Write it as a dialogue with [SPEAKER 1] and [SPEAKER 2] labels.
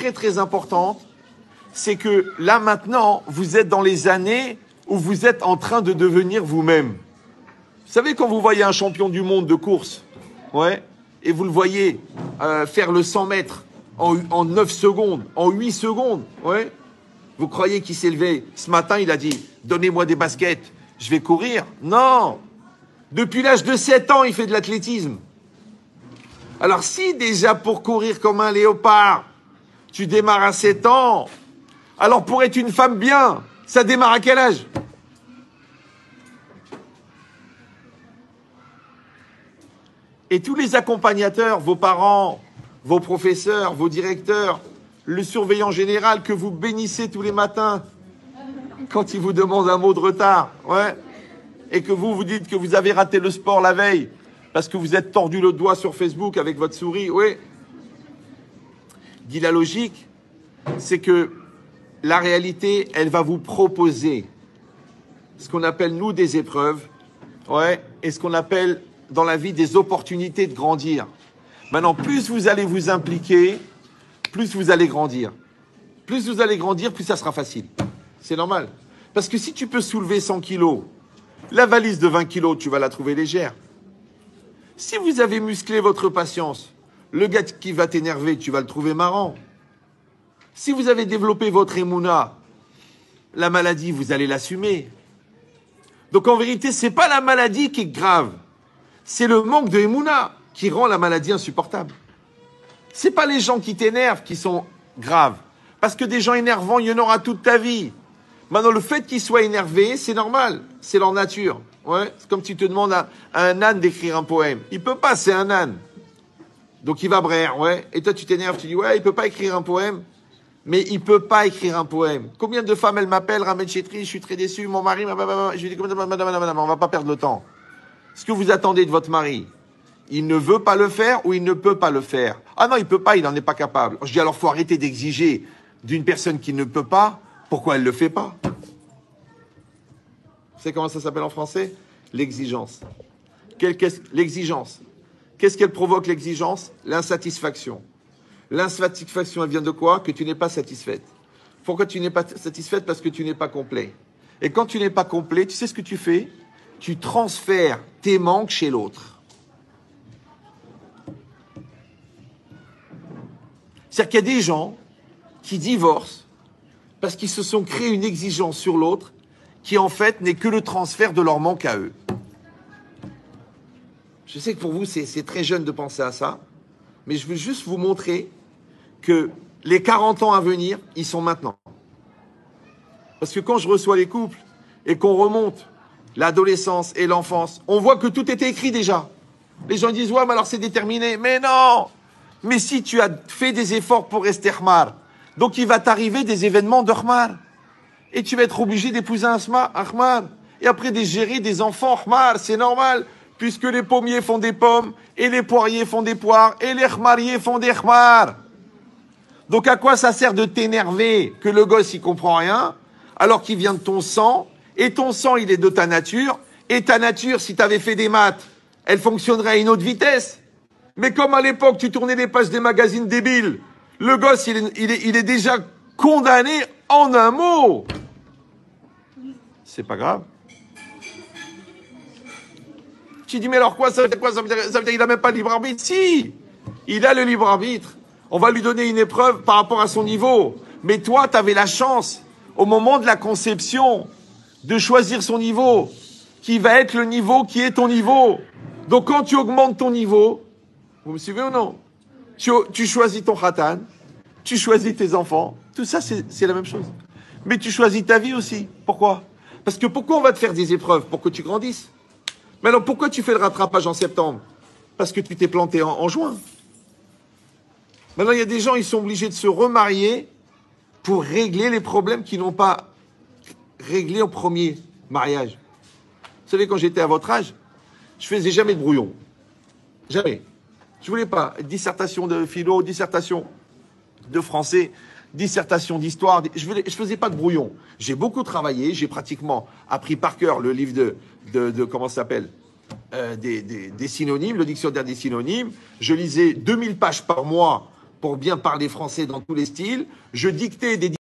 [SPEAKER 1] très très importante, c'est que là maintenant, vous êtes dans les années où vous êtes en train de devenir vous-même. Vous savez, quand vous voyez un champion du monde de course, ouais, et vous le voyez faire le 100 mètres en 9 secondes, en 8 secondes, ouais, vous croyez qu'il s'est levé ce matin, il a dit « Donnez-moi des baskets, je vais courir ». Non. Depuis l'âge de 7 ans, il fait de l'athlétisme. Alors si déjà pour courir comme un léopard, tu démarres à 7 ans, alors pour être une femme bien, ça démarre à quel âge? Et tous les accompagnateurs, vos parents, vos professeurs, vos directeurs, le surveillant général que vous bénissez tous les matins quand il vous demande un mot de retard, ouais, et que vous dites que vous avez raté le sport la veille parce que vous êtes tordu le doigt sur Facebook avec votre souris, oui. Dit la logique, c'est que la réalité, elle va vous proposer ce qu'on appelle, nous, des épreuves, ouais, et ce qu'on appelle dans la vie des opportunités de grandir. Maintenant, plus vous allez vous impliquer, plus vous allez grandir. Plus vous allez grandir, plus ça sera facile. C'est normal. Parce que si tu peux soulever 100 kilos, la valise de 20 kilos, tu vas la trouver légère. Si vous avez musclé votre patience, le gars qui va t'énerver, tu vas le trouver marrant. Si vous avez développé votre émouna, la maladie, vous allez l'assumer. Donc en vérité, c'est pas la maladie qui est grave. C'est le manque de émouna qui rend la maladie insupportable. C'est pas les gens qui t'énervent qui sont graves. Parce que des gens énervants, il y en aura toute ta vie. Maintenant, le fait qu'ils soient énervés, c'est normal. C'est leur nature. Ouais. C'est comme si tu te demandes à un âne d'écrire un poème. Il peut pas, c'est un âne. Donc il va braire, ouais. Et toi, tu t'énerves, tu dis, ouais, il peut pas écrire un poème. Mais il peut pas écrire un poème. Combien de femmes, elles m'appellent, Ramel Chetri, je suis très déçu, mon mari, je lui dis, madame, on va pas perdre le temps. Ce que vous attendez de votre mari, il ne veut pas le faire ou il ne peut pas le faire. Ah non, il peut pas, il n'en est pas capable. Je dis alors, faut arrêter d'exiger d'une personne qui ne peut pas, pourquoi elle le fait pas? Vous savez comment ça s'appelle en français? L'exigence. L'exigence. Qu'est-ce qu'elle provoque, l'exigence? L'insatisfaction. L'insatisfaction, elle vient de quoi? Que tu n'es pas satisfaite. Pourquoi tu n'es pas satisfaite? Parce que tu n'es pas complet. Et quand tu n'es pas complet, tu sais ce que tu fais? Tu transfères tes manques chez l'autre. C'est-à-dire qu'il y a des gens qui divorcent parce qu'ils se sont créés une exigence sur l'autre qui, en fait, n'est que le transfert de leur manque à eux. Je sais que pour vous, c'est très jeune de penser à ça, mais je veux juste vous montrer que les 40 ans à venir, ils sont maintenant. Parce que quand je reçois les couples et qu'on remonte l'adolescence et l'enfance, on voit que tout était écrit déjà. Les gens disent, ouais, mais alors c'est déterminé. Mais non! Mais si tu as fait des efforts pour rester Ahmar, donc il va t'arriver des événements de Ahmar. Et tu vas être obligé d'épouser un Ahmar. Et après de gérer des enfants Ahmar, c'est normal. Puisque les pommiers font des pommes, et les poiriers font des poires, et les Ahmariers font des Ahmar. Donc à quoi ça sert de t'énerver que le gosse il comprend rien, alors qu'il vient de ton sang, et ton sang il est de ta nature, et ta nature, si tu avais fait des maths, elle fonctionnerait à une autre vitesse. Mais comme à l'époque, tu tournais les pages des magazines débiles, le gosse, il est déjà condamné en un mot. C'est pas grave. Tu dis, mais alors quoi, ça veut dire quoi? Ça veut dire qu'il n'a même pas de libre arbitre? Si, il a le libre arbitre. On va lui donner une épreuve par rapport à son niveau. Mais toi, tu avais la chance, au moment de la conception, de choisir son niveau, qui va être le niveau qui est ton niveau. Donc quand tu augmentes ton niveau, vous me suivez ou non? Tu choisis ton khatan, tu choisis tes enfants, tout ça c'est la même chose. Mais tu choisis ta vie aussi. Pourquoi? Parce que pourquoi on va te faire des épreuves? Pour que tu grandisses. Mais alors pourquoi tu fais le rattrapage en septembre? Parce que tu t'es planté en juin. Maintenant il y a des gens, ils sont obligés de se remarier pour régler les problèmes qu'ils n'ont pas réglés au premier mariage. Vous savez, quand j'étais à votre âge, je faisais jamais de brouillon. Jamais. Je voulais pas. Dissertation de philo, dissertation de français, dissertation d'histoire. Je faisais pas de brouillon. J'ai beaucoup travaillé. J'ai pratiquement appris par cœur le livre de comment ça s'appelle, des synonymes, le dictionnaire des synonymes. Je lisais 2000 pages par mois pour bien parler français dans tous les styles. Je dictais des